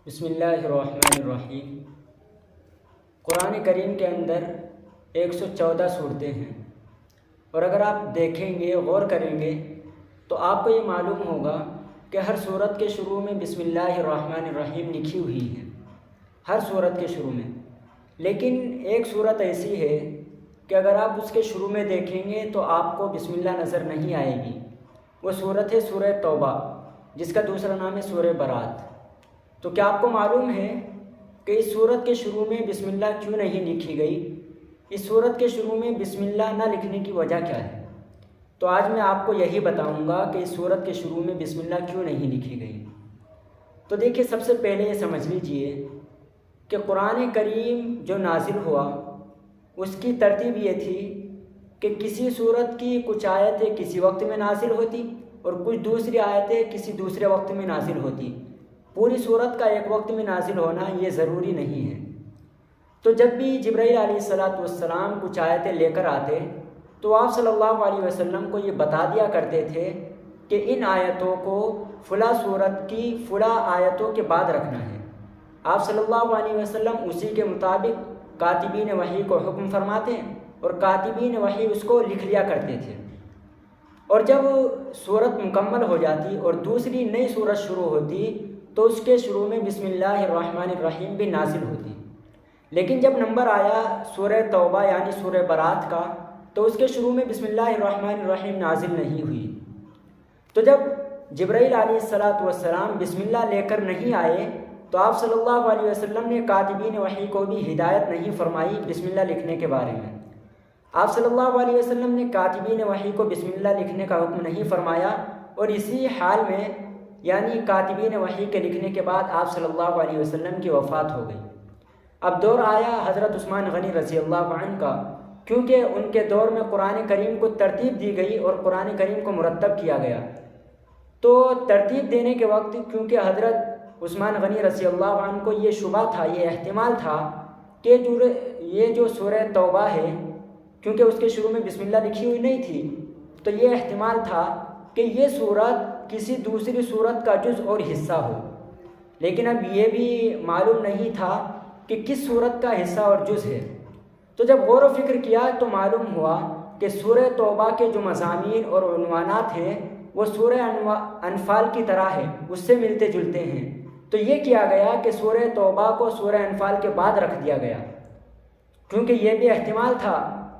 بسم اللہ الرحمن الرحیم۔ قرآن کریم کے اندر 114 صورتیں ہیں، اور اگر آپ دیکھیں گے، غور کریں گے تو آپ کو یہ معلوم ہوگا کہ ہر صورت کے شروع میں بسم اللہ الرحمن الرحیم لکھی ہوئی ہے، ہر صورت کے شروع میں۔ لیکن ایک صورت ایسی ہے کہ اگر آپ اس کے شروع میں دیکھیں گے تو آپ کو بسم اللہ نظر نہیں آئے گی۔ وہ صورت ہے سورہ توبہ، جس کا دوسرا نام ہے سورہ برات۔ تو کیا آپ کو معلوم ہے کہ اس صورت کے شروع میں بسم اللہ کیوں نہیں لکھی گئی؟ اس صورت کے شروع میں بسم اللہ نہ لکھنے کی وجہ کیا ہے؟ تو آج میں آپ کو یہی بتاؤں گا کہ اس صورت کے شروع میں بسم اللہ کیوں نہیں لکھی گئی۔ تو دیکھیے، سب سے پہلے یہ سمجھ لیجئے کہ قرآن کریم جو نازل ہوا اس کی ترتیب یہ تھی کہ کسی صورت کی کچھ آیتیں کسی وقت میں نازل ہوتی اور کچھ دوسری آیتیں کسی دوسرے وقت میں نازل ہوتی۔ پوری صورت کا ایک وقت میں نازل ہونا یہ ضروری نہیں ہے۔ تو جب بھی جبرائیل علیہ السلام کچھ آیتیں لے کر آتے تو آپ صلی اللہ علیہ وسلم کو یہ بتا دیا کرتے تھے کہ ان آیتوں کو فلاں صورت کی فلاں آیتوں کے بعد رکھنا ہے۔ آپ صلی اللہ علیہ وسلم اسی کے مطابق کاتبین وحی کو حکم فرماتے ہیں اور کاتبین وحی اس کو لکھ لیا کرتے تھے۔ اور جب صورت مکمل ہو جاتی اور دوسری نئی صورت شروع ہوتی تو اس کے شروع میں بسم اللہ الرحمن الرحیم بھی نازل ہوتی۔ لیکن جب نمبر آیا سورہ توبہ یعنی سورہ برات کا تو اس کے شروع میں بسم اللہ الرحمن الرحیم نازل نہیں ہوئی۔ تو جب جبرائیل علیہ السلام بسم اللہ لے کر نہیں آئے تو آپ صلی اللہ علیہ وسلم نے کاتبین وحی کو بھی ہدایت نہیں فرمائی بسم اللہ لکھنے کے بارے میں۔ آپ صلی اللہ علیہ وسلم نے کاتبین وحی کو بسم اللہ لکھنے کا حکم نہیں فرمایا، اور اسی حال میں یعنی کاتبین وحی کے لکھنے کے بعد آپ صلی اللہ علیہ وسلم کی وفات ہو گئی۔ اب دور آیا حضرت عثمان غنی رضی اللہ عنہ کا، کیونکہ ان کے دور میں قرآن کریم کو ترتیب دی گئی اور قرآن کریم کو مرتب کیا گیا۔ تو ترتیب دینے کے وقت کیونکہ حضرت عثمان غنی رضی اللہ عنہ کو یہ شبہ تھا، یہ احتمال تھا کہ یہ جو سورہ توبہ ہے، کیونکہ اس کے شروع میں بسم اللہ لکھی ہوئی نہیں تھی، تو یہ احتمال تھا کہ یہ صورت کسی دوسری صورت کا جز اور حصہ ہو۔ لیکن اب یہ بھی معلوم نہیں تھا کہ کس صورت کا حصہ اور جز ہے۔ تو جب غور و فکر کیا تو معلوم ہوا کہ سورہ توبہ کے جو مضامین اور عنوانات ہیں وہ سورہ انفال کی طرح ہے، اس سے ملتے جلتے ہیں۔ تو یہ کیا گیا کہ سورہ توبہ کو سورہ انفال کے بعد رکھ دیا گیا، کیونکہ یہ بھی احتمال تھا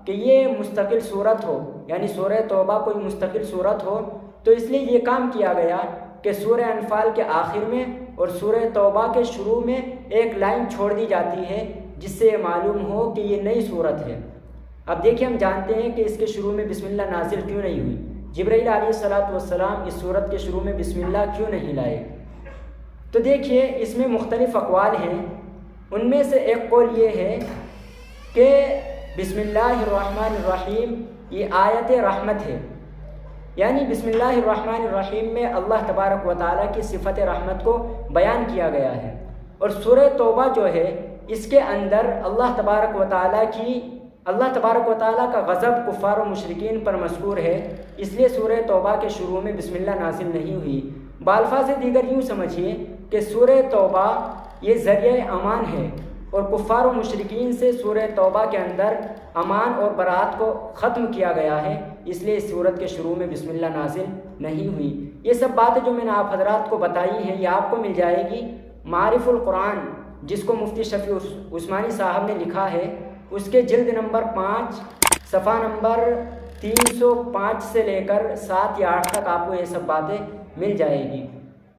کہ یہ مستقل صورت ہو، یعنی سورہ توبہ کوئی مستقل صورت ہو۔ تو اس لیے یہ کام کیا گیا کہ سورہ انفال کے آخر میں اور سورہ توبہ کے شروع میں ایک لائن چھوڑ دی جاتی ہے، جس سے یہ معلوم ہو کہ یہ نئی صورت ہے۔ اب دیکھیں، ہم جانتے ہیں کہ اس کے شروع میں بسم اللہ نازل کیوں نہیں ہوئی۔ جبرائیل علیہ السلام اس صورت کے شروع میں بسم اللہ کیوں نہیں لائے؟ تو دیکھیے، اس میں مختلف اقوال ہیں۔ ان میں سے ایک قول یہ ہے کہ بسم اللہ الرحمن الرحیم یہ آیت رحمت ہے، یعنی بسم اللہ الرحمن الرحیم میں اللہ تبارک و تعالیٰ کی صفت رحمت کو بیان کیا گیا ہے۔ اور سورہ توبہ جو ہے اس کے اندر اللہ تبارک و تعالیٰ کا غضب کفار و مشرکین پر مذکور ہے، اس لیے سورہ توبہ کے شروع میں بسم اللہ نازل نہیں ہوئی۔ بالفاظ دیگر یوں سمجھیے کہ سورہ توبہ یہ ذریعہ امان ہے، اور کفار و مشرکین سے سورہ توبہ کے اندر امان اور برات کو ختم کیا گیا ہے، اس لیے اس سورت کے شروع میں بسم اللہ نازل نہیں ہوئی۔ یہ سب باتیں جو میں نے آپ حضرات کو بتائی ہیں یہ آپ کو مل جائے گی معارف القرآن، جس کو مفتی شفیع عثمانی صاحب نے لکھا ہے، اس کے جلد نمبر 5 صفحہ نمبر 305 سے لے کر 7 یا 8 تک آپ کو یہ سب باتیں مل جائے گی۔